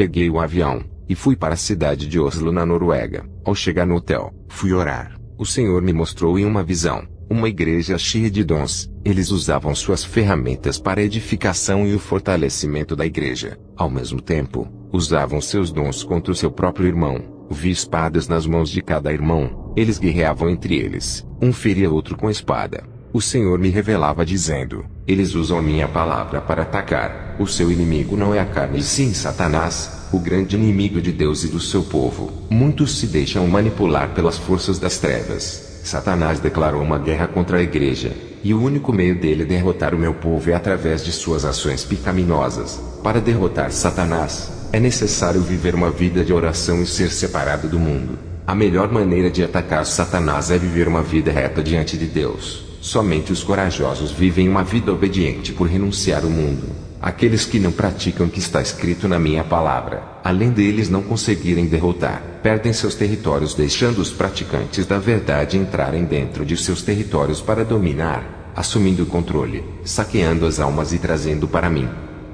Peguei o avião e fui para a cidade de Oslo, na Noruega. Ao chegar no hotel, fui orar. O Senhor me mostrou em uma visão uma igreja cheia de dons. Eles usavam suas ferramentas para a edificação e o fortalecimento da igreja. Ao mesmo tempo, usavam seus dons contra o seu próprio irmão. Vi espadas nas mãos de cada irmão. Eles guerreavam entre eles. Um feria outro com espada. O Senhor me revelava dizendo: eles usam a minha palavra para atacar. O seu inimigo não é a carne e sim Satanás, o grande inimigo de Deus e do seu povo. Muitos se deixam manipular pelas forças das trevas. Satanás declarou uma guerra contra a igreja, e o único meio dele derrotar o meu povo é através de suas ações pecaminosas. Para derrotar Satanás, é necessário viver uma vida de oração e ser separado do mundo. A melhor maneira de atacar Satanás é viver uma vida reta diante de Deus. Somente os corajosos vivem uma vida obediente por renunciar ao mundo. Aqueles que não praticam o que está escrito na minha palavra, além deles não conseguirem derrotar, perdem seus territórios, deixando os praticantes da verdade entrarem dentro de seus territórios para dominar, assumindo o controle, saqueando as almas e trazendo para mim.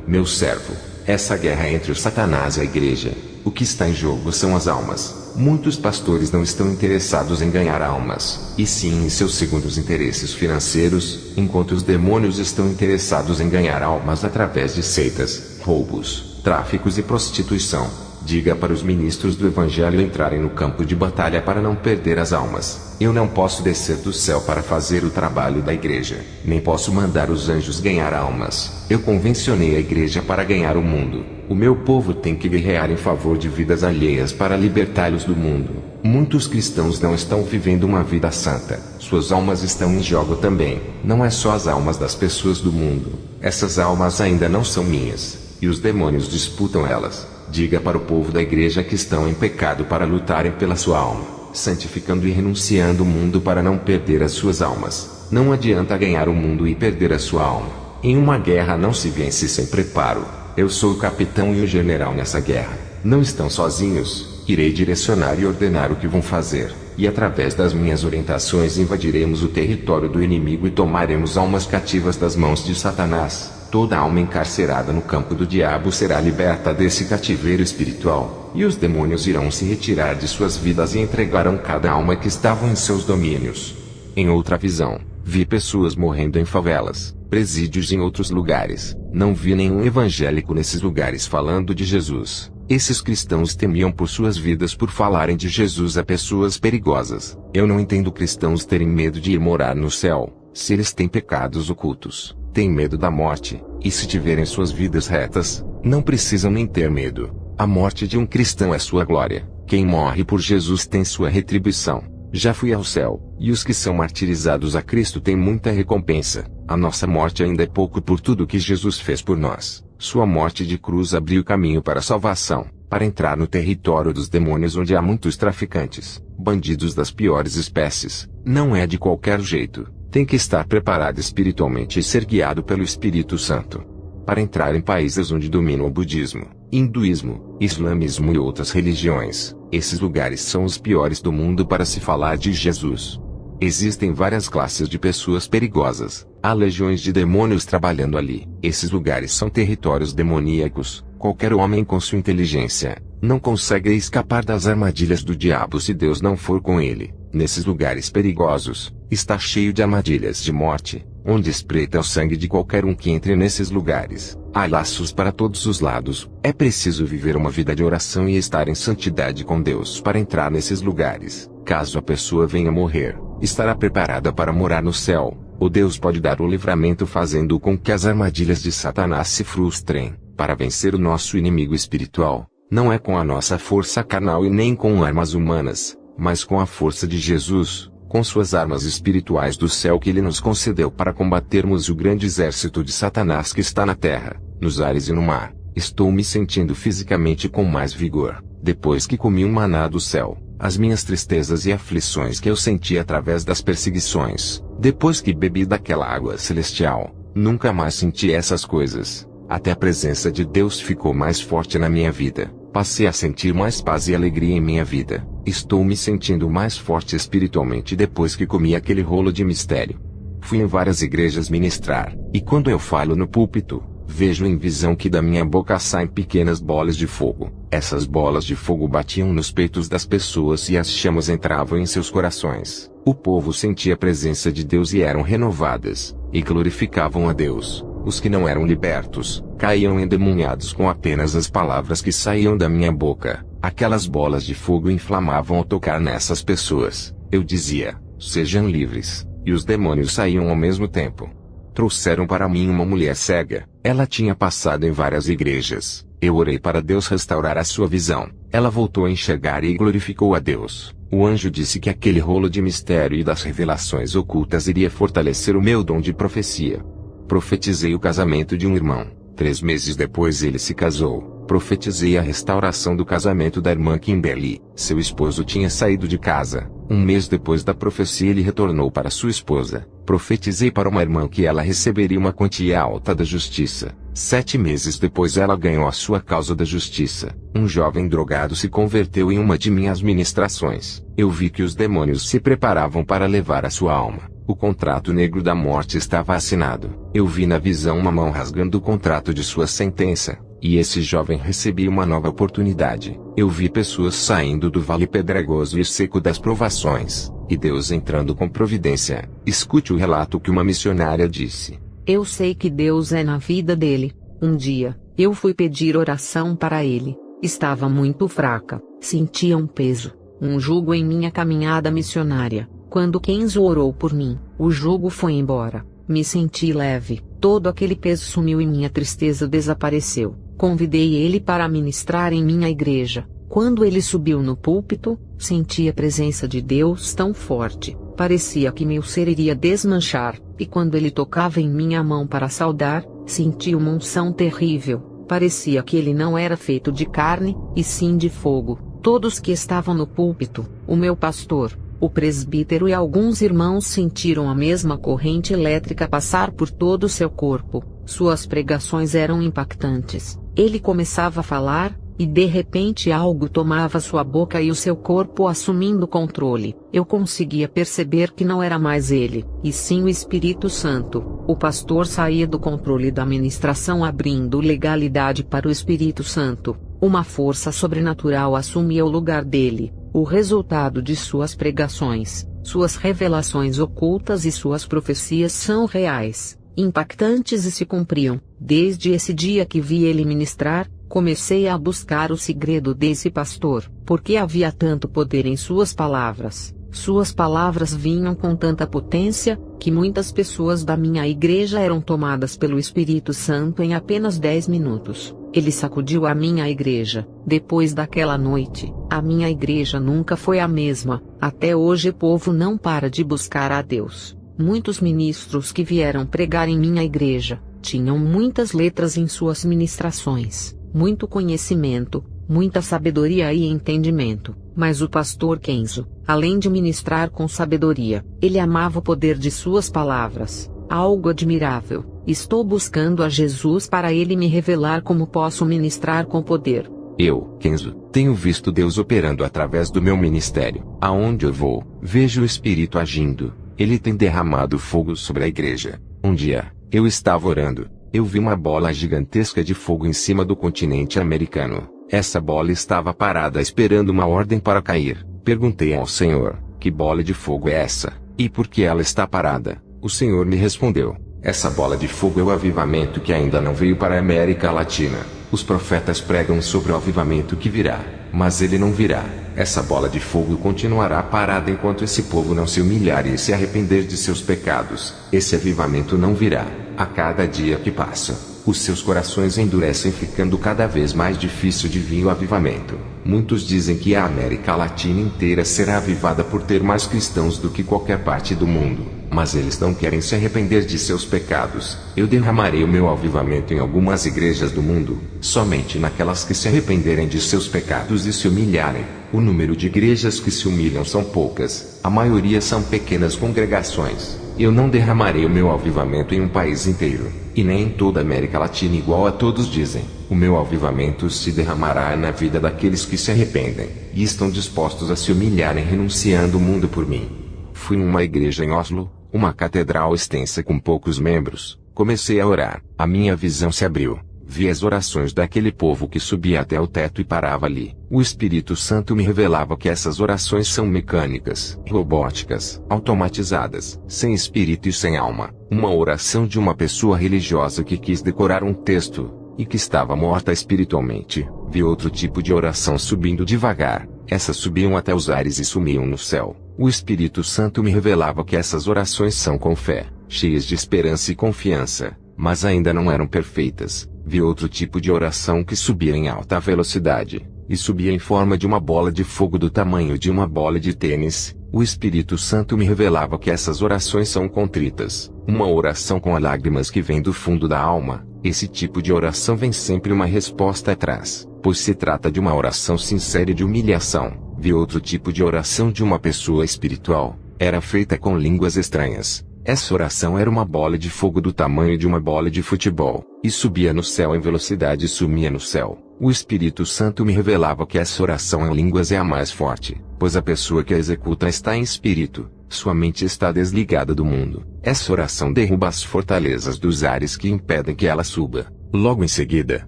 Meu servo, essa guerra entre o Satanás e a igreja, o que está em jogo são as almas. Muitos pastores não estão interessados em ganhar almas, e sim em seus segundos interesses financeiros, enquanto os demônios estão interessados em ganhar almas através de seitas, roubos, tráficos e prostituição. Diga para os ministros do Evangelho entrarem no campo de batalha para não perder as almas. Eu não posso descer do céu para fazer o trabalho da igreja, nem posso mandar os anjos ganhar almas. Eu convencionei a igreja para ganhar o mundo. O meu povo tem que guerrear em favor de vidas alheias para libertá-los do mundo. Muitos cristãos não estão vivendo uma vida santa. Suas almas estão em jogo também. Não é só as almas das pessoas do mundo. Essas almas ainda não são minhas, e os demônios disputam elas. Diga para o povo da igreja que estão em pecado para lutarem pela sua alma, santificando e renunciando o mundo para não perder as suas almas. Não adianta ganhar o mundo e perder a sua alma. Em uma guerra não se vence sem preparo. Eu sou o capitão e o general nessa guerra. Não estão sozinhos. Irei direcionar e ordenar o que vão fazer, e através das minhas orientações invadiremos o território do inimigo e tomaremos almas cativas das mãos de Satanás. Toda alma encarcerada no campo do diabo será liberta desse cativeiro espiritual, e os demônios irão se retirar de suas vidas e entregarão cada alma que estavam em seus domínios. Em outra visão, vi pessoas morrendo em favelas, presídios e em outros lugares. Não vi nenhum evangélico nesses lugares falando de Jesus. Esses cristãos temiam por suas vidas por falarem de Jesus a pessoas perigosas. Eu não entendo cristãos terem medo de ir morar no céu, se eles têm pecados ocultos. Têm medo da morte, e se tiverem suas vidas retas, não precisam nem ter medo. A morte de um cristão é sua glória. Quem morre por Jesus tem sua retribuição. Já fui ao céu, e os que são martirizados a Cristo têm muita recompensa. A nossa morte ainda é pouco por tudo que Jesus fez por nós. Sua morte de cruz abriu caminho para a salvação, para entrar no território dos demônios onde há muitos traficantes, bandidos das piores espécies. Não é de qualquer jeito. Tem que estar preparado espiritualmente e ser guiado pelo Espírito Santo. Para entrar em países onde dominam o budismo, hinduísmo, islamismo e outras religiões, esses lugares são os piores do mundo para se falar de Jesus. Existem várias classes de pessoas perigosas. Há legiões de demônios trabalhando ali. Esses lugares são territórios demoníacos. Qualquer homem com sua inteligência não consegue escapar das armadilhas do diabo se Deus não for com ele. Nesses lugares perigosos, está cheio de armadilhas de morte, onde espreita o sangue de qualquer um que entre nesses lugares. Há laços para todos os lados. É preciso viver uma vida de oração e estar em santidade com Deus para entrar nesses lugares. Caso a pessoa venha morrer, estará preparada para morar no céu. O Deus pode dar o livramento fazendo com que as armadilhas de Satanás se frustrem. Para vencer o nosso inimigo espiritual, não é com a nossa força carnal e nem com armas humanas, mas com a força de Jesus, com suas armas espirituais do céu que ele nos concedeu para combatermos o grande exército de Satanás que está na terra, nos ares e no mar. Estou me sentindo fisicamente com mais vigor, depois que comi um maná do céu. As minhas tristezas e aflições que eu senti através das perseguições, depois que bebi daquela água celestial, nunca mais senti essas coisas. Até a presença de Deus ficou mais forte na minha vida. Passei a sentir mais paz e alegria em minha vida. Estou me sentindo mais forte espiritualmente depois que comi aquele rolo de mistério. Fui em várias igrejas ministrar, e quando eu falo no púlpito, Vejo em visão que da minha boca saem pequenas bolas de fogo. Essas bolas de fogo batiam nos peitos das pessoas e as chamas entravam em seus corações. O povo sentia a presença de Deus e eram renovadas, e glorificavam a Deus. Os que não eram libertos, caíam endemoniados com apenas as palavras que saíam da minha boca. Aquelas bolas de fogo inflamavam ao tocar nessas pessoas. Eu dizia, sejam livres, e os demônios saíam ao mesmo tempo. Trouxeram para mim uma mulher cega. Ela tinha passado em várias igrejas. Eu orei para Deus restaurar a sua visão. Ela voltou a enxergar e glorificou a Deus. O anjo disse que aquele rolo de mistério e das revelações ocultas iria fortalecer o meu dom de profecia. Profetizei o casamento de um irmão. 3 meses depois ele se casou. Profetizei a restauração do casamento da irmã Kimberly. Seu esposo tinha saído de casa. 1 mês depois da profecia ele retornou para sua esposa. Profetizei para uma irmã que ela receberia uma quantia alta da justiça. 7 meses depois ela ganhou a sua causa da justiça. Um jovem drogado se converteu em uma de minhas ministrações. Eu vi que os demônios se preparavam para levar a sua alma. O contrato negro da morte estava assinado. Eu vi na visão uma mão rasgando o contrato de sua sentença. E esse jovem recebia uma nova oportunidade. Eu vi pessoas saindo do vale pedregoso e seco das provações, e Deus entrando com providência. Escute o relato que uma missionária disse. Eu sei que Deus é na vida dele. Um dia, eu fui pedir oração para ele. Estava muito fraca, sentia um peso, um jugo em minha caminhada missionária. Quando Kenzo orou por mim, o jugo foi embora. Me senti leve, todo aquele peso sumiu e minha tristeza desapareceu. Convidei ele para ministrar em minha igreja. Quando ele subiu no púlpito, senti a presença de Deus tão forte, parecia que meu ser iria desmanchar, e quando ele tocava em minha mão para saudar, senti uma unção terrível, parecia que ele não era feito de carne, e sim de fogo. Todos que estavam no púlpito, o meu pastor, o presbítero e alguns irmãos sentiram a mesma corrente elétrica passar por todo o seu corpo. Suas pregações eram impactantes. Ele começava a falar, e de repente algo tomava sua boca e o seu corpo assumindo controle. Eu conseguia perceber que não era mais ele, e sim o Espírito Santo. O pastor saía do controle da ministração abrindo legalidade para o Espírito Santo. Uma força sobrenatural assumia o lugar dele. O resultado de suas pregações, suas revelações ocultas e suas profecias são reais, impactantes e se cumpriam. Desde esse dia que vi ele ministrar, comecei a buscar o segredo desse pastor, porque havia tanto poder em suas palavras. Suas palavras vinham com tanta potência, que muitas pessoas da minha igreja eram tomadas pelo Espírito Santo em apenas 10 minutos. Ele sacudiu a minha igreja. Depois daquela noite, a minha igreja nunca foi a mesma. Até hoje o povo não para de buscar a Deus. Muitos ministros que vieram pregar em minha igreja, tinham muitas letras em suas ministrações, muito conhecimento, muita sabedoria e entendimento. Mas o pastor Kenzo, além de ministrar com sabedoria, ele amava o poder de suas palavras. Algo admirável. Estou buscando a Jesus para ele me revelar como posso ministrar com poder. Eu, Kenzo, tenho visto Deus operando através do meu ministério. Aonde eu vou, vejo o Espírito agindo. Ele tem derramado fogo sobre a igreja. Um dia, eu estava orando. Eu vi uma bola gigantesca de fogo em cima do continente americano. Essa bola estava parada esperando uma ordem para cair. Perguntei ao Senhor, que bola de fogo é essa? E por que ela está parada? O Senhor me respondeu, essa bola de fogo é o avivamento que ainda não veio para a América Latina. Os profetas pregam sobre o avivamento que virá, mas ele não virá. Essa bola de fogo continuará parada enquanto esse povo não se humilhar e se arrepender de seus pecados. Esse avivamento não virá. A cada dia que passa, os seus corações endurecem, ficando cada vez mais difícil de vir o avivamento. Muitos dizem que a América Latina inteira será avivada por ter mais cristãos do que qualquer parte do mundo, mas eles não querem se arrepender de seus pecados. Eu derramarei o meu avivamento em algumas igrejas do mundo, somente naquelas que se arrependerem de seus pecados e se humilharem. O número de igrejas que se humilham são poucas, a maioria são pequenas congregações. Eu não derramarei o meu avivamento em um país inteiro, e nem em toda a América Latina igual a todos dizem. O meu avivamento se derramará na vida daqueles que se arrependem, e estão dispostos a se humilharem renunciando o mundo por mim. Fui numa igreja em Oslo, uma catedral extensa com poucos membros. Comecei a orar. A minha visão se abriu. Vi as orações daquele povo que subia até o teto e parava ali. O Espírito Santo me revelava que essas orações são mecânicas, robóticas, automatizadas, sem espírito e sem alma. Uma oração de uma pessoa religiosa que quis decorar um texto, e que estava morta espiritualmente. Vi outro tipo de oração subindo devagar. Essas subiam até os ares e sumiam no céu. O Espírito Santo me revelava que essas orações são com fé, cheias de esperança e confiança, mas ainda não eram perfeitas. Vi outro tipo de oração que subia em alta velocidade, e subia em forma de uma bola de fogo do tamanho de uma bola de tênis. O Espírito Santo me revelava que essas orações são contritas, uma oração com lágrimas que vem do fundo da alma. Esse tipo de oração vem sempre uma resposta atrás, pois se trata de uma oração sincera e de humilhação. Vi outro tipo de oração de uma pessoa espiritual, era feita com línguas estranhas. Essa oração era uma bola de fogo do tamanho de uma bola de futebol, e subia no céu em velocidade e sumia no céu. O Espírito Santo me revelava que essa oração em línguas é a mais forte, pois a pessoa que a executa está em espírito, sua mente está desligada do mundo. Essa oração derruba as fortalezas dos ares que impedem que ela suba. Logo em seguida,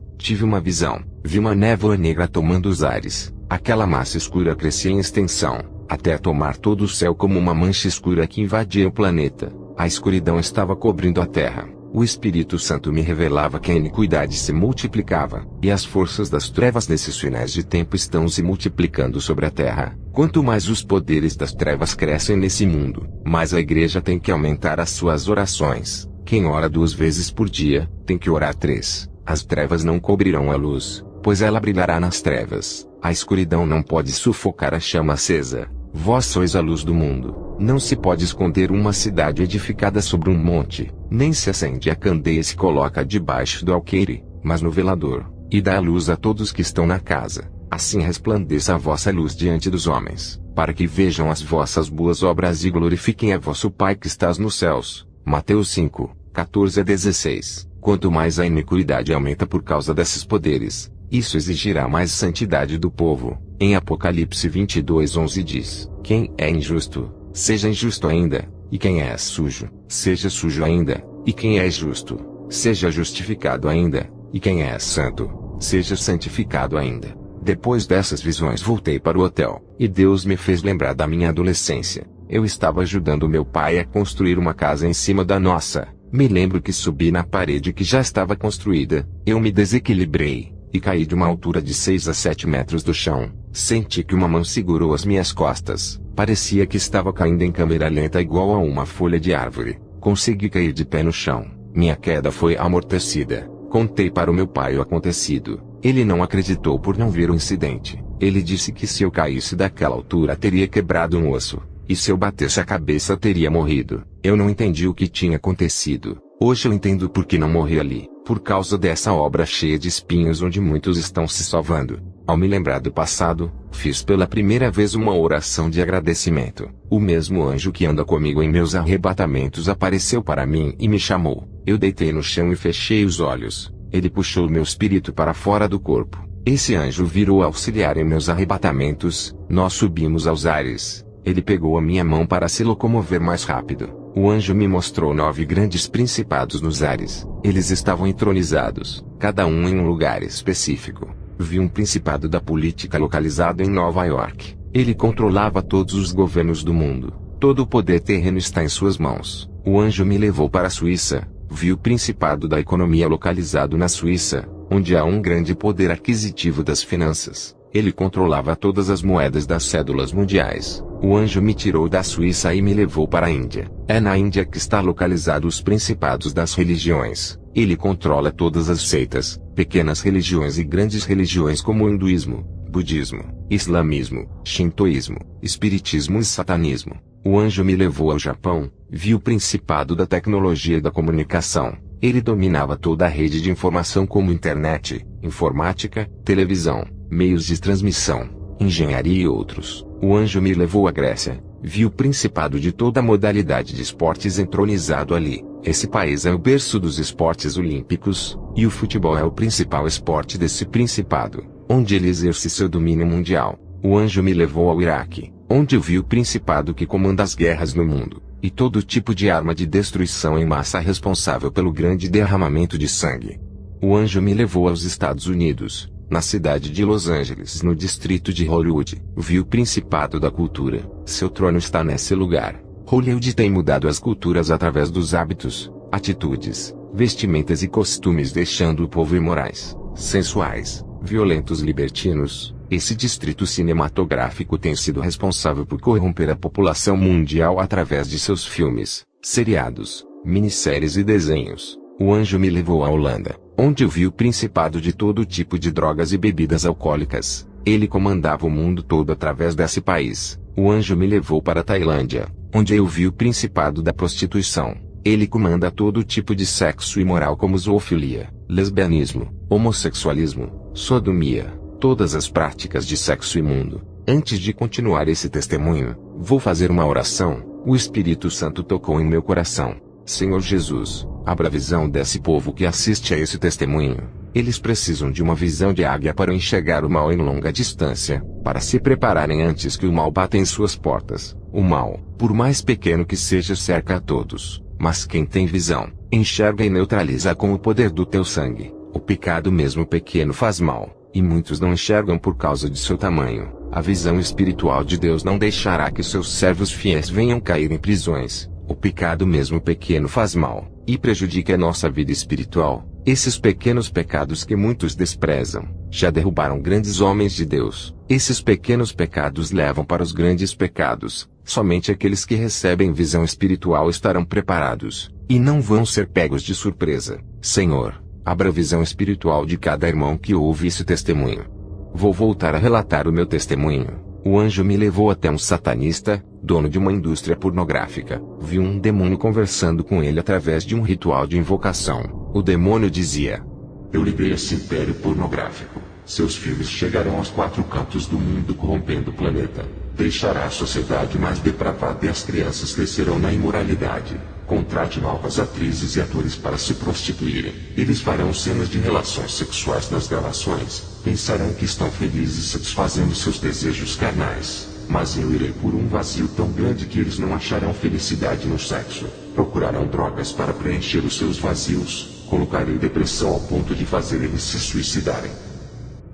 tive uma visão. Vi uma névoa negra tomando os ares. Aquela massa escura crescia em extensão, até tomar todo o céu como uma mancha escura que invadia o planeta. A escuridão estava cobrindo a terra. O Espírito Santo me revelava que a iniquidade se multiplicava, e as forças das trevas nesses finais de tempo estão se multiplicando sobre a terra. Quanto mais os poderes das trevas crescem nesse mundo, mais a igreja tem que aumentar as suas orações. Quem ora 2 vezes por dia, tem que orar 3. As trevas não cobrirão a luz, pois ela brilhará nas trevas. A escuridão não pode sufocar a chama acesa. Vós sois a luz do mundo. Não se pode esconder uma cidade edificada sobre um monte, nem se acende a candeia e se coloca debaixo do alqueire, mas no velador, e dá a luz a todos que estão na casa. Assim resplandeça a vossa luz diante dos homens, para que vejam as vossas boas obras e glorifiquem a vosso Pai que estás nos céus. Mateus 5, 14-16. Quanto mais a iniquidade aumenta por causa desses poderes, isso exigirá mais santidade do povo. Em Apocalipse 22:11 diz: quem é injusto, seja injusto ainda, e quem é sujo, seja sujo ainda, e quem é justo, seja justificado ainda, e quem é santo, seja santificado ainda. Depois dessas visões voltei para o hotel, e Deus me fez lembrar da minha adolescência. Eu estava ajudando meu pai a construir uma casa em cima da nossa. Me lembro que subi na parede que já estava construída, eu me desequilibrei, e caí de uma altura de 6 a 7 metros do chão. Senti que uma mão segurou as minhas costas, parecia que estava caindo em câmera lenta igual a uma folha de árvore. Consegui cair de pé no chão, minha queda foi amortecida. Contei para o meu pai o acontecido. Ele não acreditou por não ver o incidente. Ele disse que se eu caísse daquela altura teria quebrado um osso, e se eu batesse a cabeça teria morrido. Eu não entendi o que tinha acontecido. Hoje eu entendo por que não morri ali, por causa dessa obra cheia de espinhos onde muitos estão se salvando. Ao me lembrar do passado, fiz pela primeira vez uma oração de agradecimento. O mesmo anjo que anda comigo em meus arrebatamentos apareceu para mim e me chamou. Eu deitei no chão e fechei os olhos. Ele puxou meu espírito para fora do corpo. Esse anjo virou auxiliar em meus arrebatamentos. Nós subimos aos ares. Ele pegou a minha mão para se locomover mais rápido. O anjo me mostrou 9 grandes principados nos ares. Eles estavam entronizados, cada um em um lugar específico. Vi um principado da política localizado em Nova York. Ele controlava todos os governos do mundo. Todo o poder terreno está em suas mãos. O anjo me levou para a Suíça. Vi o principado da economia localizado na Suíça, onde há um grande poder aquisitivo das finanças. Ele controlava todas as moedas das cédulas mundiais. O anjo me tirou da Suíça e me levou para a Índia. É na Índia que está localizado os principados das religiões. Ele controla todas as seitas, pequenas religiões e grandes religiões como o hinduísmo, budismo, islamismo, shintoísmo, espiritismo e satanismo. O anjo me levou ao Japão. Vi o principado da tecnologia e da comunicação. Ele dominava toda a rede de informação como internet, informática, televisão, meios de transmissão, engenharia e outros. O anjo me levou à Grécia. Vi o principado de toda modalidade de esportes entronizado ali. Esse país é o berço dos esportes olímpicos, e o futebol é o principal esporte desse principado, onde ele exerce seu domínio mundial. O anjo me levou ao Iraque, onde eu vi o principado que comanda as guerras no mundo. e todo tipo de arma de destruição em massa responsável pelo grande derramamento de sangue. O anjo me levou aos Estados Unidos, na cidade de Los Angeles, no distrito de Hollywood. Vi o Principado da Cultura. Seu trono está nesse lugar. Hollywood tem mudado as culturas através dos hábitos, atitudes, vestimentas e costumes, deixando o povo imorais, sensuais, violentos, libertinos. Esse distrito cinematográfico tem sido responsável por corromper a população mundial através de seus filmes, seriados, minisséries e desenhos. O anjo me levou à Holanda, onde eu vi o principado de todo tipo de drogas e bebidas alcoólicas. Ele comandava o mundo todo através desse país. O anjo me levou para a Tailândia, onde eu vi o principado da prostituição. Ele comanda todo tipo de sexo imoral, como zoofilia, lesbianismo, homossexualismo, sodomia, todas as práticas de sexo imundo. Antes de continuar esse testemunho, vou fazer uma oração. O Espírito Santo tocou em meu coração. Senhor Jesus, abra a visão desse povo que assiste a esse testemunho. Eles precisam de uma visão de águia para enxergar o mal em longa distância, para se prepararem antes que o mal bata em suas portas. O mal, por mais pequeno que seja, cerca a todos, mas quem tem visão, enxerga e neutraliza com o poder do teu sangue. O pecado mesmo pequeno faz mal, e muitos não enxergam por causa de seu tamanho. A visão espiritual de Deus não deixará que seus servos fiéis venham cair em prisões. O pecado mesmo pequeno faz mal, e prejudica a nossa vida espiritual. Esses pequenos pecados que muitos desprezam, já derrubaram grandes homens de Deus. Esses pequenos pecados levam para os grandes pecados. Somente aqueles que recebem visão espiritual estarão preparados, e não vão ser pegos de surpresa. Senhor, abra a visão espiritual de cada irmão que ouve esse testemunho. Vou voltar a relatar o meu testemunho. O anjo me levou até um satanista, dono de uma indústria pornográfica. Vi um demônio conversando com ele através de um ritual de invocação. O demônio dizia: eu livrei esse império pornográfico. Seus filmes chegarão aos 4 cantos do mundo, corrompendo o planeta. Deixará a sociedade mais depravada e as crianças crescerão na imoralidade. Contrate novas atrizes e atores para se prostituírem. Eles farão cenas de relações sexuais nas gravações. Pensarão que estão felizes satisfazendo seus desejos carnais. Mas eu irei por um vazio tão grande que eles não acharão felicidade no sexo. Procurarão drogas para preencher os seus vazios. Colocarei depressão ao ponto de fazer eles se suicidarem.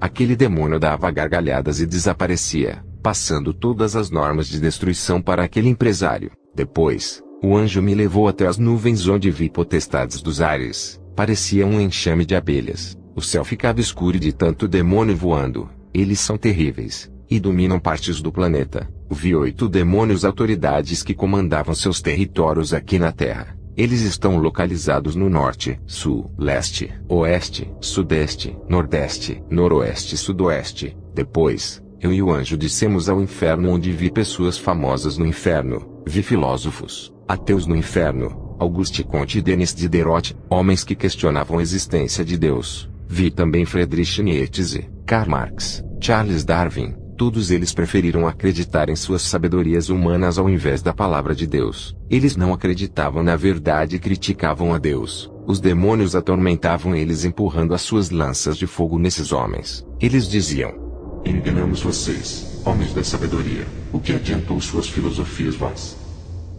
Aquele demônio dava gargalhadas e desaparecia, passando todas as normas de destruição para aquele empresário. Depois, o anjo me levou até as nuvens, onde vi potestades dos ares. Parecia um enxame de abelhas. O céu ficava escuro de tanto demônio voando. Eles são terríveis, e dominam partes do planeta. Vi 8 demônios, autoridades que comandavam seus territórios aqui na Terra. Eles estão localizados no norte, sul, leste, oeste, sudeste, nordeste, noroeste e sudoeste. Depois, eu e o anjo descemos ao inferno, onde vi pessoas famosas no inferno. Vi filósofos, ateus no inferno, Auguste Comte e Denis Diderot, homens que questionavam a existência de Deus. Vi também Friedrich Nietzsche, Karl Marx, Charles Darwin. Todos eles preferiram acreditar em suas sabedorias humanas ao invés da palavra de Deus. Eles não acreditavam na verdade e criticavam a Deus. Os demônios atormentavam eles, empurrando as suas lanças de fogo nesses homens. Eles diziam: enganamos vocês, homens da sabedoria. O que adiantou suas filosofias vãs?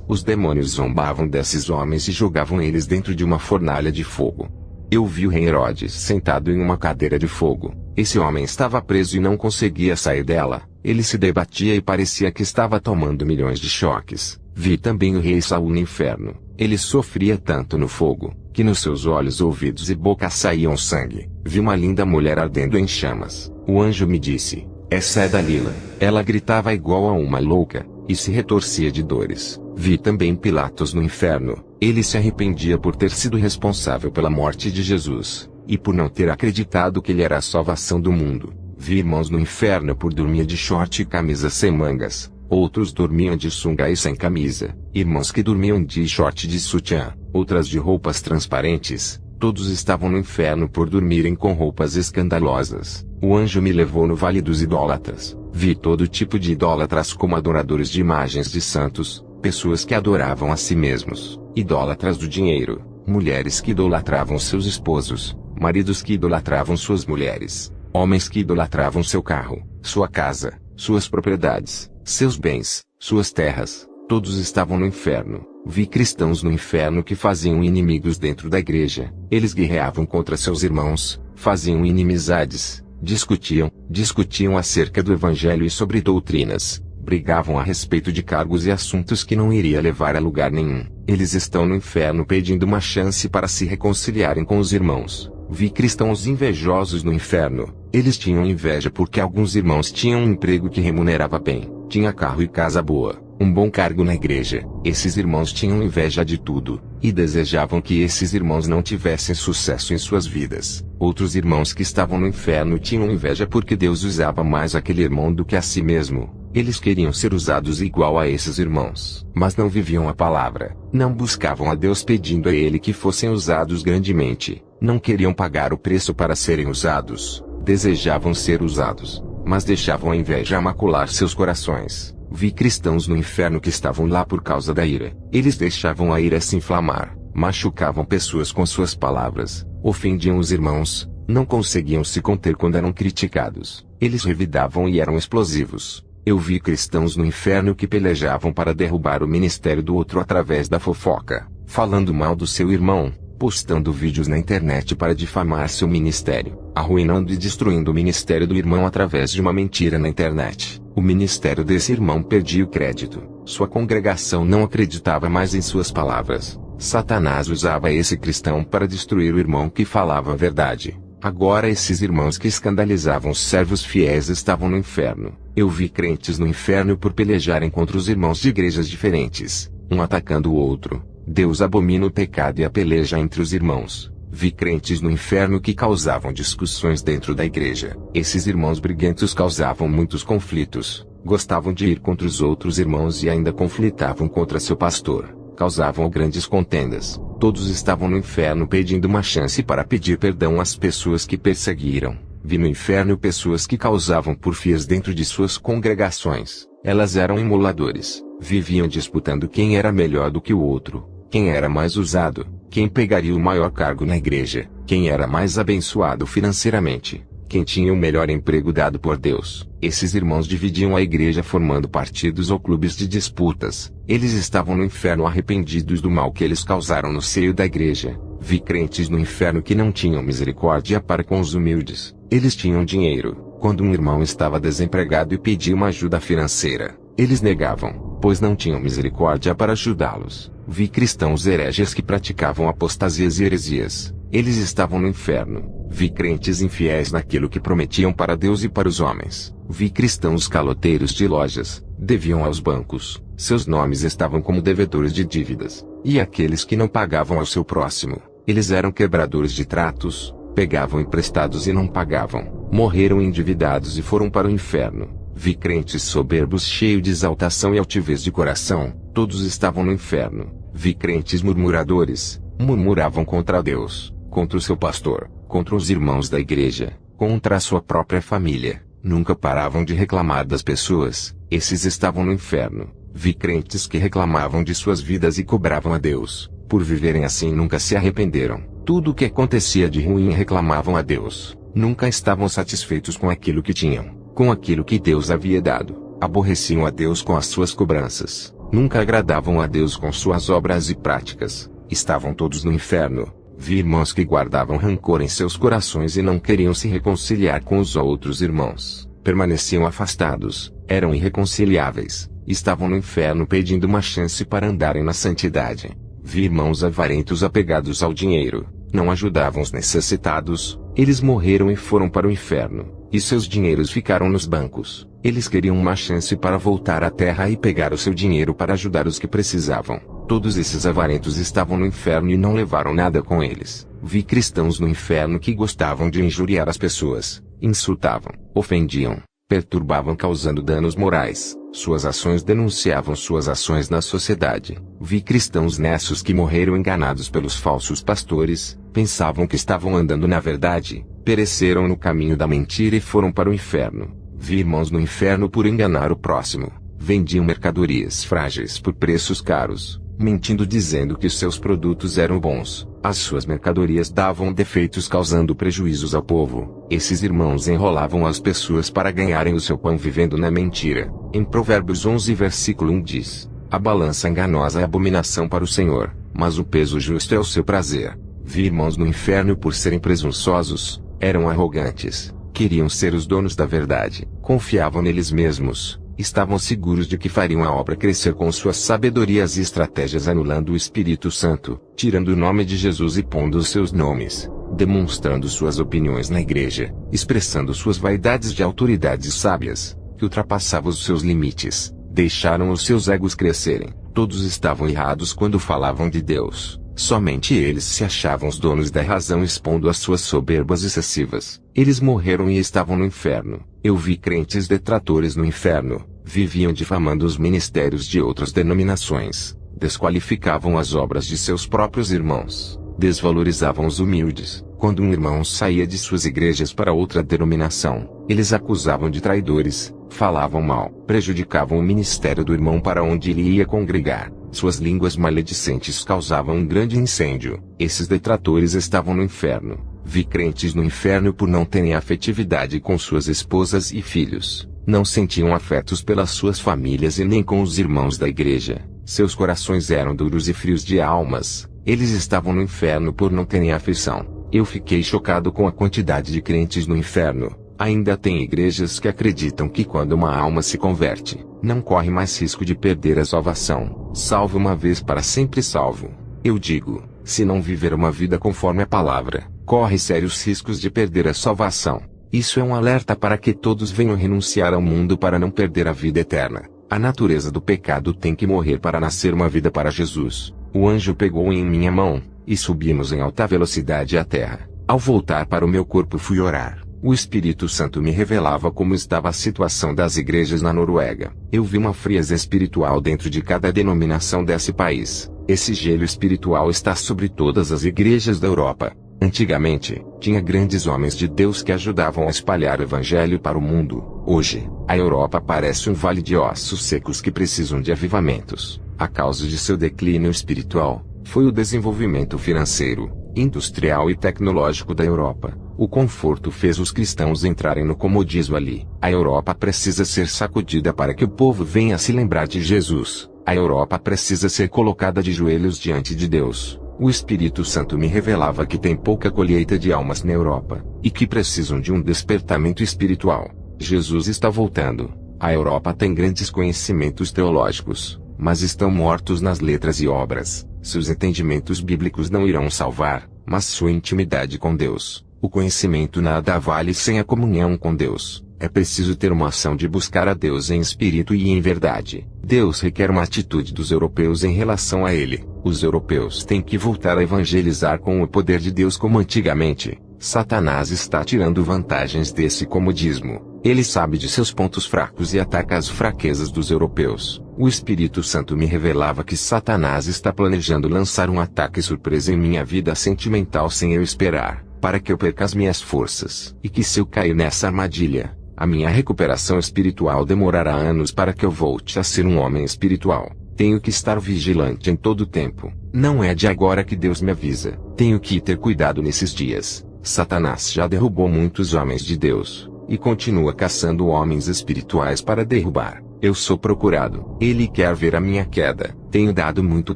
Os demônios zombavam desses homens e jogavam eles dentro de uma fornalha de fogo. Eu vi o rei Herodes sentado em uma cadeira de fogo. Esse homem estava preso e não conseguia sair dela. Ele se debatia e parecia que estava tomando milhões de choques. Vi também o rei Saul no inferno. Ele sofria tanto no fogo, que nos seus olhos, ouvidos e boca saíam sangue. Vi uma linda mulher ardendo em chamas. O anjo me disse: essa é Dalila. Ela gritava igual a uma louca, e se retorcia de dores. Vi também Pilatos no inferno. Ele se arrependia por ter sido responsável pela morte de Jesus, e por não ter acreditado que ele era a salvação do mundo. Vi irmãos no inferno por dormir de short e camisa sem mangas. Outros dormiam de sunga e sem camisa. Irmãos que dormiam de short de sutiã, outras de roupas transparentes. Todos estavam no inferno por dormirem com roupas escandalosas. O anjo me levou no vale dos idólatras. Vi todo tipo de idólatras, como adoradores de imagens de santos, pessoas que adoravam a si mesmos, idólatras do dinheiro, mulheres que idolatravam seus esposos, maridos que idolatravam suas mulheres, homens que idolatravam seu carro, sua casa, suas propriedades, seus bens, suas terras, Todos estavam no inferno. Vi cristãos no inferno que faziam inimigos dentro da igreja. Eles guerreavam contra seus irmãos, faziam inimizades, discutiam acerca do evangelho e sobre doutrinas, brigavam a respeito de cargos e assuntos que não iria levar a lugar nenhum. Eles estão no inferno pedindo uma chance para se reconciliarem com os irmãos. Vi cristãos invejosos no inferno. Eles tinham inveja porque alguns irmãos tinham um emprego que remunerava bem, tinha carro e casa boa, um bom cargo na igreja. Esses irmãos tinham inveja de tudo, e desejavam que esses irmãos não tivessem sucesso em suas vidas. Outros irmãos que estavam no inferno tinham inveja porque Deus usava mais aquele irmão do que a si mesmo. Eles queriam ser usados igual a esses irmãos, mas não viviam a palavra, não buscavam a Deus pedindo a Ele que fossem usados grandemente, não queriam pagar o preço para serem usados, desejavam ser usados, mas deixavam a inveja macular seus corações. Vi cristãos no inferno que estavam lá por causa da ira. Eles deixavam a ira se inflamar, machucavam pessoas com suas palavras, ofendiam os irmãos, não conseguiam se conter quando eram criticados, eles revidavam e eram explosivos. Eu vi cristãos no inferno que pelejavam para derrubar o ministério do outro através da fofoca, falando mal do seu irmão, postando vídeos na internet para difamar seu ministério, arruinando e destruindo o ministério do irmão através de uma mentira na internet. O ministério desse irmão perdia o crédito, sua congregação não acreditava mais em suas palavras. Satanás usava esse cristão para destruir o irmão que falava a verdade. Agora esses irmãos que escandalizavam os servos fiéis estavam no inferno. Eu vi crentes no inferno por pelejarem contra os irmãos de igrejas diferentes, um atacando o outro. Deus abomina o pecado e a peleja entre os irmãos. Vi crentes no inferno que causavam discussões dentro da igreja. Esses irmãos briguentos causavam muitos conflitos, gostavam de ir contra os outros irmãos e ainda conflitavam contra seu pastor, causavam grandes contendas. Todos estavam no inferno pedindo uma chance para pedir perdão às pessoas que perseguiram. Vi no inferno pessoas que causavam porfias dentro de suas congregações. Elas eram emuladores, viviam disputando quem era melhor do que o outro, quem era mais usado, quem pegaria o maior cargo na igreja, quem era mais abençoado financeiramente, quem tinha o melhor emprego dado por Deus. Esses irmãos dividiam a igreja formando partidos ou clubes de disputas. Eles estavam no inferno arrependidos do mal que eles causaram no seio da igreja. Vi crentes no inferno que não tinham misericórdia para com os humildes. Eles tinham dinheiro. Quando um irmão estava desempregado e pedia uma ajuda financeira, eles negavam, pois não tinham misericórdia para ajudá-los. Vi cristãos hereges que praticavam apostasias e heresias. Eles estavam no inferno. Vi crentes infiéis naquilo que prometiam para Deus e para os homens. Vi cristãos caloteiros de lojas, deviam aos bancos, seus nomes estavam como devedores de dívidas. E aqueles que não pagavam ao seu próximo, eles eram quebradores de tratos, pegavam emprestados e não pagavam, morreram endividados e foram para o inferno. Vi crentes soberbos cheios de exaltação e altivez de coração, todos estavam no inferno. Vi crentes murmuradores, murmuravam contra Deus, contra o seu pastor, contra os irmãos da igreja, contra a sua própria família, nunca paravam de reclamar das pessoas. Esses estavam no inferno. Vi crentes que reclamavam de suas vidas e cobravam a Deus, por viverem assim nunca se arrependeram. Tudo o que acontecia de ruim reclamavam a Deus, nunca estavam satisfeitos com aquilo que tinham, com aquilo que Deus havia dado, aborreciam a Deus com as suas cobranças, nunca agradavam a Deus com suas obras e práticas, estavam todos no inferno. Vi irmãos que guardavam rancor em seus corações e não queriam se reconciliar com os outros irmãos, permaneciam afastados, eram irreconciliáveis, estavam no inferno pedindo uma chance para andarem na santidade. Vi irmãos avarentos apegados ao dinheiro, não ajudavam os necessitados, eles morreram e foram para o inferno, e seus dinheiros ficaram nos bancos. Eles queriam uma chance para voltar à terra e pegar o seu dinheiro para ajudar os que precisavam. Todos esses avarentos estavam no inferno e não levaram nada com eles. Vi cristãos no inferno que gostavam de injuriar as pessoas, insultavam, ofendiam, perturbavam causando danos morais. Suas ações denunciavam suas ações na sociedade. Vi cristãos nessos que morreram enganados pelos falsos pastores, pensavam que estavam andando na verdade, pereceram no caminho da mentira e foram para o inferno. Vi irmãos no inferno por enganar o próximo, vendiam mercadorias frágeis por preços caros, mentindo dizendo que seus produtos eram bons. As suas mercadorias davam defeitos causando prejuízos ao povo. Esses irmãos enrolavam as pessoas para ganharem o seu pão vivendo na mentira. Em Provérbios 11 versículo 1 diz: A balança enganosa é abominação para o Senhor, mas o peso justo é o seu prazer. Vi irmãos no inferno por serem presunçosos, eram arrogantes, queriam ser os donos da verdade, confiavam neles mesmos, estavam seguros de que fariam a obra crescer com suas sabedorias e estratégias, anulando o Espírito Santo, tirando o nome de Jesus e pondo os seus nomes, demonstrando suas opiniões na igreja, expressando suas vaidades de autoridades sábias, que ultrapassavam os seus limites, deixaram os seus egos crescerem. Todos estavam errados quando falavam de Deus. Somente eles se achavam os donos da razão, expondo as suas soberbas excessivas. Eles morreram e estavam no inferno. Eu vi crentes detratores no inferno. Viviam difamando os ministérios de outras denominações. Desqualificavam as obras de seus próprios irmãos. Desvalorizavam os humildes. Quando um irmão saía de suas igrejas para outra denominação, eles acusavam de traidores, falavam mal, prejudicavam o ministério do irmão para onde ele ia congregar. Suas línguas maledicentes causavam um grande incêndio. Esses detratores estavam no inferno. Vi crentes no inferno por não terem afetividade com suas esposas e filhos. Não sentiam afetos pelas suas famílias e nem com os irmãos da igreja. Seus corações eram duros e frios de almas. Eles estavam no inferno por não terem afeição. Eu fiquei chocado com a quantidade de crentes no inferno. Ainda tem igrejas que acreditam que quando uma alma se converte, não corre mais risco de perder a salvação. Salvo uma vez para sempre salvo. Eu digo, se não viver uma vida conforme a palavra, corre sérios riscos de perder a salvação. Isso é um alerta para que todos venham renunciar ao mundo para não perder a vida eterna. A natureza do pecado tem que morrer para nascer uma vida para Jesus. O anjo pegou em minha mão, e subimos em alta velocidade à terra. Ao voltar para o meu corpo fui orar. O Espírito Santo me revelava como estava a situação das igrejas na Noruega. Eu vi uma frieza espiritual dentro de cada denominação desse país. Esse gelo espiritual está sobre todas as igrejas da Europa. Antigamente, tinha grandes homens de Deus que ajudavam a espalhar o evangelho para o mundo. Hoje, a Europa parece um vale de ossos secos que precisam de avivamentos. A causa de seu declínio espiritual foi o desenvolvimento financeiro, industrial e tecnológico da Europa. O conforto fez os cristãos entrarem no comodismo ali. A Europa precisa ser sacudida para que o povo venha a se lembrar de Jesus. A Europa precisa ser colocada de joelhos diante de Deus. O Espírito Santo me revelava que tem pouca colheita de almas na Europa, e que precisam de um despertamento espiritual. Jesus está voltando. A Europa tem grandes conhecimentos teológicos, mas estão mortos nas letras e obras. Seus entendimentos bíblicos não irão salvar, mas sua intimidade com Deus. O conhecimento nada vale sem a comunhão com Deus. É preciso ter uma ação de buscar a Deus em espírito e em verdade. Deus requer uma atitude dos europeus em relação a Ele. Os europeus têm que voltar a evangelizar com o poder de Deus como antigamente. Satanás está tirando vantagens desse comodismo. Ele sabe de seus pontos fracos e ataca as fraquezas dos europeus. O Espírito Santo me revelava que Satanás está planejando lançar um ataque surpresa em minha vida sentimental sem eu esperar, para que eu perca as minhas forças. E que se eu cair nessa armadilha, a minha recuperação espiritual demorará anos para que eu volte a ser um homem espiritual. Tenho que estar vigilante em todo o tempo. Não é de agora que Deus me avisa. Tenho que ter cuidado nesses dias. Satanás já derrubou muitos homens de Deus, e continua caçando homens espirituais para derrubar. Eu sou procurado. Ele quer ver a minha queda. Tenho dado muito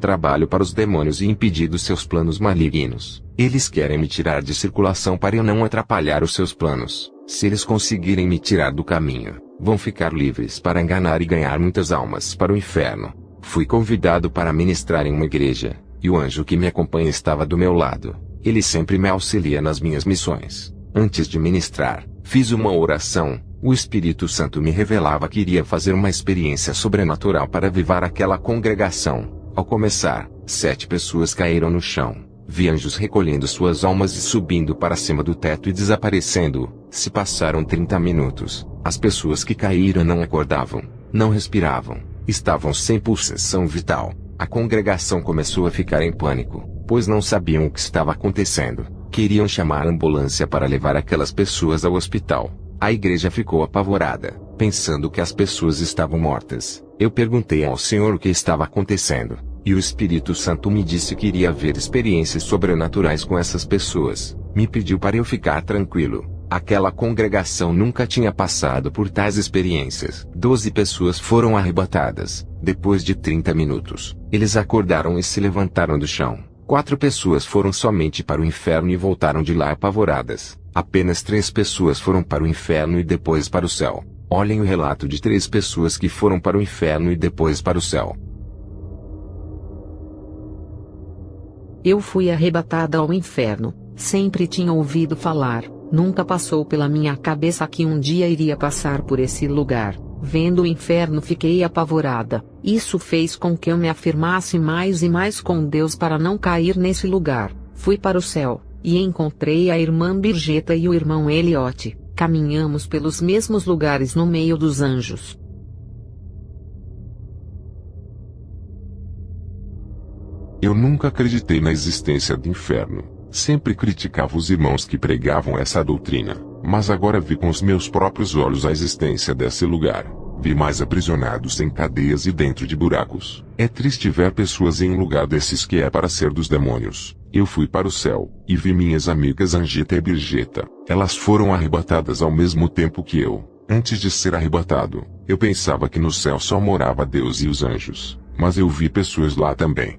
trabalho para os demônios e impedido seus planos malignos. Eles querem me tirar de circulação para eu não atrapalhar os seus planos. Se eles conseguirem me tirar do caminho, vão ficar livres para enganar e ganhar muitas almas para o inferno. Fui convidado para ministrar em uma igreja, e o anjo que me acompanha estava do meu lado. Ele sempre me auxilia nas minhas missões. Antes de ministrar, fiz uma oração. O Espírito Santo me revelava que iria fazer uma experiência sobrenatural para avivar aquela congregação. Ao começar, 7 pessoas caíram no chão. Vi anjos recolhendo suas almas e subindo para cima do teto e desaparecendo. Se passaram 30 minutos. As pessoas que caíram não acordavam, não respiravam, estavam sem pulsação vital. A congregação começou a ficar em pânico, pois não sabiam o que estava acontecendo. Queriam chamar a ambulância para levar aquelas pessoas ao hospital. A igreja ficou apavorada, pensando que as pessoas estavam mortas. Eu perguntei ao Senhor o que estava acontecendo, e o Espírito Santo me disse que iria haver experiências sobrenaturais com essas pessoas. Me pediu para eu ficar tranquilo. Aquela congregação nunca tinha passado por tais experiências. 12 pessoas foram arrebatadas. Depois de 30 minutos, eles acordaram e se levantaram do chão. 4 pessoas foram somente para o inferno e voltaram de lá apavoradas. Apenas 3 pessoas foram para o inferno e depois para o céu. Olhem o relato de 3 pessoas que foram para o inferno e depois para o céu. Eu fui arrebatada ao inferno. Sempre tinha ouvido falar, nunca passou pela minha cabeça que um dia iria passar por esse lugar. Vendo o inferno fiquei apavorada. Isso fez com que eu me afirmasse mais e mais com Deus para não cair nesse lugar. Fui para o céu, e encontrei a irmã Birgeta e o irmão Eliote. Caminhamos pelos mesmos lugares no meio dos anjos. Eu nunca acreditei na existência do inferno. Sempre criticava os irmãos que pregavam essa doutrina. Mas agora vi com os meus próprios olhos a existência desse lugar. Vi mais aprisionados em cadeias e dentro de buracos. É triste ver pessoas em um lugar desses que é para ser dos demônios. Eu fui para o céu, e vi minhas amigas Angita e Birgeta. Elas foram arrebatadas ao mesmo tempo que eu. Antes de ser arrebatado, eu pensava que no céu só morava Deus e os anjos. Mas eu vi pessoas lá também.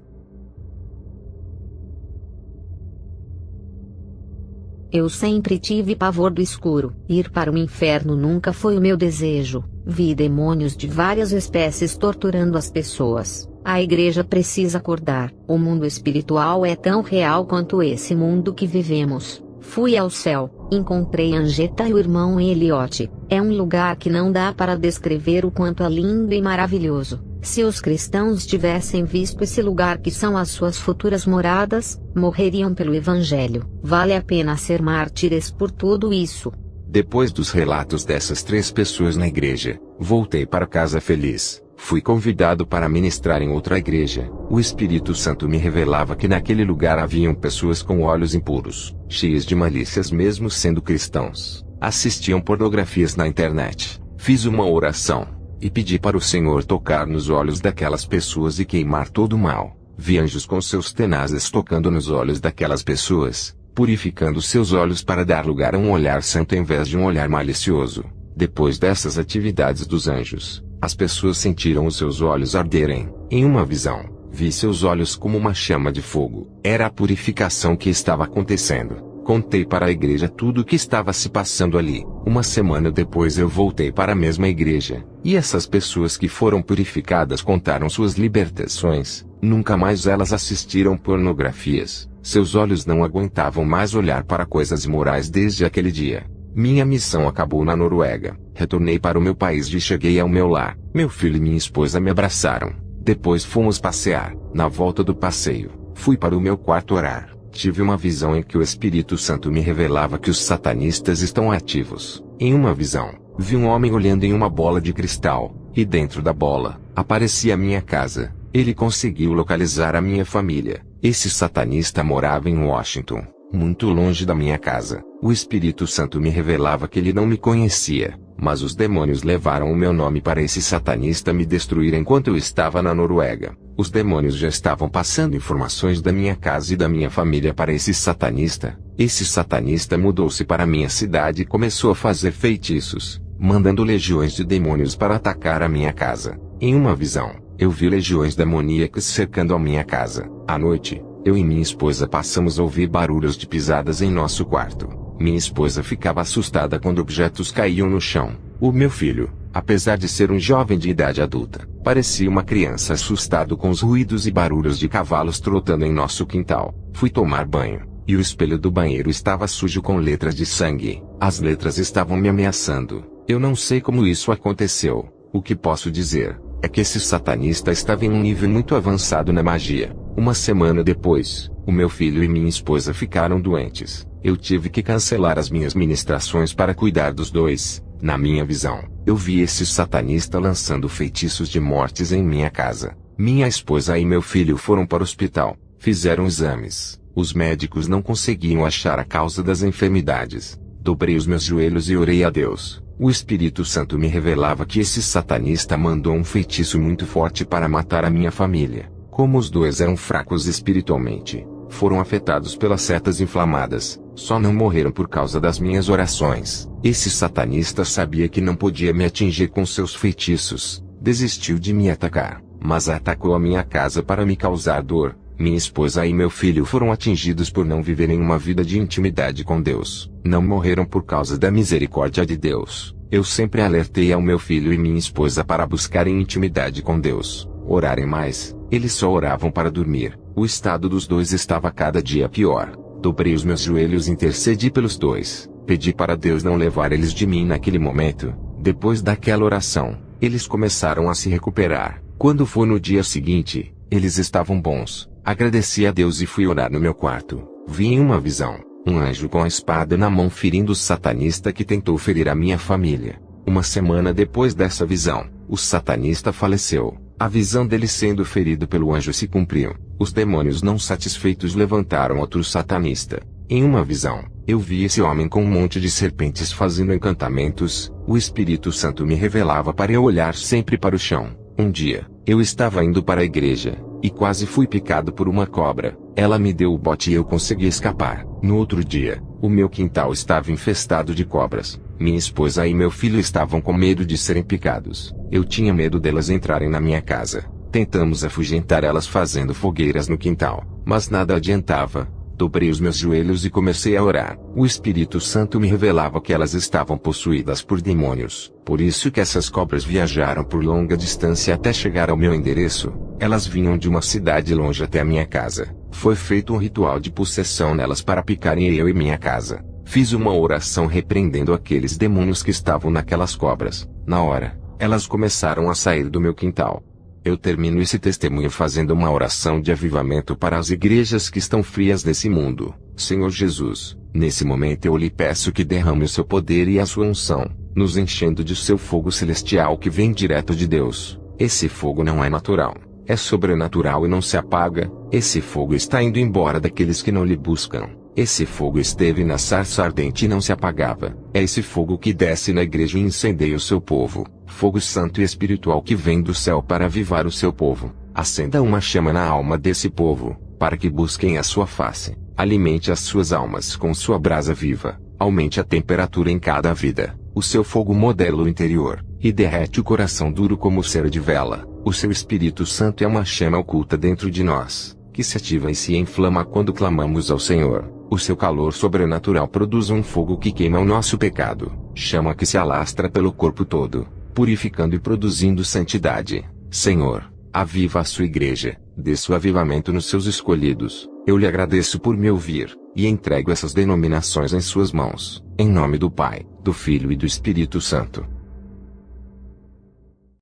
Eu sempre tive pavor do escuro. Ir para o inferno nunca foi o meu desejo. Vi demônios de várias espécies torturando as pessoas. A igreja precisa acordar. O mundo espiritual é tão real quanto esse mundo que vivemos. Fui ao céu, encontrei Angeta e o irmão Eliote. É um lugar que não dá para descrever o quanto é lindo e maravilhoso. Se os cristãos tivessem visto esse lugar que são as suas futuras moradas, morreriam pelo Evangelho. Vale a pena ser mártires por tudo isso. Depois dos relatos dessas 3 pessoas na igreja, voltei para casa feliz. Fui convidado para ministrar em outra igreja. O Espírito Santo me revelava que naquele lugar haviam pessoas com olhos impuros, cheias de malícias mesmo sendo cristãos. Assistiam pornografias na internet. Fiz uma oração e pedi para o Senhor tocar nos olhos daquelas pessoas e queimar todo o mal. Vi anjos com seus tenazes tocando nos olhos daquelas pessoas, purificando seus olhos para dar lugar a um olhar santo em vez de um olhar malicioso. Depois dessas atividades dos anjos, as pessoas sentiram os seus olhos arderem. Em uma visão, vi seus olhos como uma chama de fogo. Era a purificação que estava acontecendo. Contei para a igreja tudo o que estava se passando ali. Uma semana depois eu voltei para a mesma igreja, e essas pessoas que foram purificadas contaram suas libertações. Nunca mais elas assistiram pornografias. Seus olhos não aguentavam mais olhar para coisas imorais desde aquele dia. Minha missão acabou na Noruega. Retornei para o meu país e cheguei ao meu lar. Meu filho e minha esposa me abraçaram. Depois fomos passear. Na volta do passeio, fui para o meu quarto orar. Tive uma visão em que o Espírito Santo me revelava que os satanistas estão ativos. Em uma visão, vi um homem olhando em uma bola de cristal, e dentro da bola, aparecia a minha casa. Ele conseguiu localizar a minha família. Esse satanista morava em Washington, muito longe da minha casa. O Espírito Santo me revelava que ele não me conhecia, mas os demônios levaram o meu nome para esse satanista me destruir enquanto eu estava na Noruega. Os demônios já estavam passando informações da minha casa e da minha família para esse satanista. Esse satanista mudou-se para minha cidade e começou a fazer feitiços, mandando legiões de demônios para atacar a minha casa. Em uma visão, eu vi legiões demoníacas cercando a minha casa. À noite, eu e minha esposa passamos a ouvir barulhos de pisadas em nosso quarto. Minha esposa ficava assustada quando objetos caíam no chão. O meu filho, apesar de ser um jovem de idade adulta, parecia uma criança assustado com os ruídos e barulhos de cavalos trotando em nosso quintal. Fui tomar banho, e o espelho do banheiro estava sujo com letras de sangue. As letras estavam me ameaçando. Eu não sei como isso aconteceu. O que posso dizer é que esse satanista estava em um nível muito avançado na magia. Uma semana depois, o meu filho e minha esposa ficaram doentes. Eu tive que cancelar as minhas ministrações para cuidar dos dois. Na minha visão, eu vi esse satanista lançando feitiços de mortes em minha casa. Minha esposa e meu filho foram para o hospital, fizeram exames. Os médicos não conseguiam achar a causa das enfermidades. Dobrei os meus joelhos e orei a Deus. O Espírito Santo me revelava que esse satanista mandou um feitiço muito forte para matar a minha família. Como os dois eram fracos espiritualmente, foram afetados pelas setas inflamadas, só não morreram por causa das minhas orações. Esse satanista sabia que não podia me atingir com seus feitiços, desistiu de me atacar, mas atacou a minha casa para me causar dor. Minha esposa e meu filho foram atingidos por não viverem uma vida de intimidade com Deus. Não morreram por causa da misericórdia de Deus. Eu sempre alertei ao meu filho e minha esposa para buscarem intimidade com Deus, orarem mais. Eles só oravam para dormir. O estado dos dois estava cada dia pior. Dobrei os meus joelhos e intercedi pelos dois. Pedi para Deus não levar eles de mim naquele momento. Depois daquela oração, eles começaram a se recuperar. Quando foi no dia seguinte, eles estavam bons. Agradeci a Deus e fui orar no meu quarto. Vi em uma visão, um anjo com a espada na mão ferindo o satanista que tentou ferir a minha família. Uma semana depois dessa visão, o satanista faleceu. A visão dele sendo ferido pelo anjo se cumpriu. Os demônios não satisfeitos levantaram outro satanista. Em uma visão, eu vi esse homem com um monte de serpentes fazendo encantamentos. O Espírito Santo me revelava para eu olhar sempre para o chão. Um dia, eu estava indo para a igreja, e quase fui picado por uma cobra. Ela me deu o bote e eu consegui escapar. No outro dia, o meu quintal estava infestado de cobras. Minha esposa e meu filho estavam com medo de serem picados. Eu tinha medo delas entrarem na minha casa. Tentamos afugentar elas fazendo fogueiras no quintal, mas nada adiantava. Dobrei os meus joelhos e comecei a orar. O Espírito Santo me revelava que elas estavam possuídas por demônios. Por isso que essas cobras viajaram por longa distância até chegar ao meu endereço. Elas vinham de uma cidade longe até a minha casa. Foi feito um ritual de possessão nelas para picarem eu e minha casa. Fiz uma oração repreendendo aqueles demônios que estavam naquelas cobras. Na hora, elas começaram a sair do meu quintal. Eu termino esse testemunho fazendo uma oração de avivamento para as igrejas que estão frias nesse mundo. Senhor Jesus, nesse momento eu lhe peço que derrame o seu poder e a sua unção, nos enchendo de seu fogo celestial que vem direto de Deus. Esse fogo não é natural, é sobrenatural e não se apaga. Esse fogo está indo embora daqueles que não lhe buscam. Esse fogo esteve na sarça ardente e não se apagava. É esse fogo que desce na igreja e incendeia o seu povo. Fogo santo e espiritual que vem do céu para avivar o seu povo. Acenda uma chama na alma desse povo, para que busquem a sua face. Alimente as suas almas com sua brasa viva. Aumente a temperatura em cada vida. O seu fogo modela o interior, e derrete o coração duro como cera de vela. O seu Espírito Santo é uma chama oculta dentro de nós, que se ativa e se inflama quando clamamos ao Senhor. O seu calor sobrenatural produz um fogo que queima o nosso pecado, chama que se alastra pelo corpo todo, purificando e produzindo santidade. Senhor, aviva a sua igreja, dê seu avivamento nos seus escolhidos. Eu lhe agradeço por me ouvir, e entrego essas denominações em suas mãos, em nome do Pai, do Filho e do Espírito Santo.